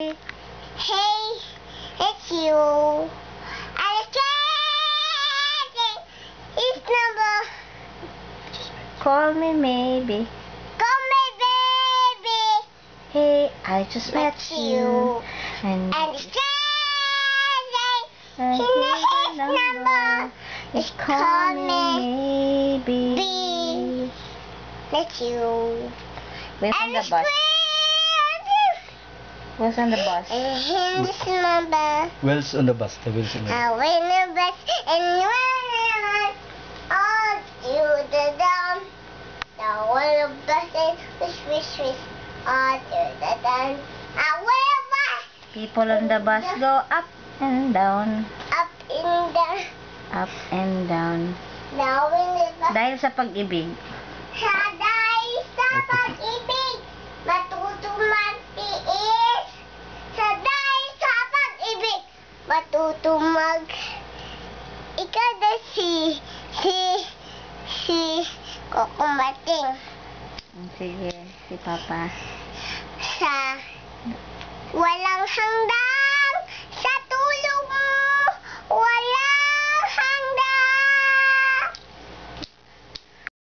Hey, it's you. I can't. His number. Call me maybe. Call me baby. Hey, I just met you. And His number is call me maybe. That's you. Where's on the bus? Where's on the bus? And his number. Wheels on the bus. The wheels on the bus. I win the bus and run all to the down. The whole bus is all to the down. I win the bus. People on the bus go up and down. Up in the Up and down. now in the bus. Dahil sa pag-ibig. Sa dahil sa pag-ibig, matutumag tiis. Sa dahil sa pag-ibig, matutumag. Ikaw na si Kukumating Sige, si Papa. sa walang hanggan.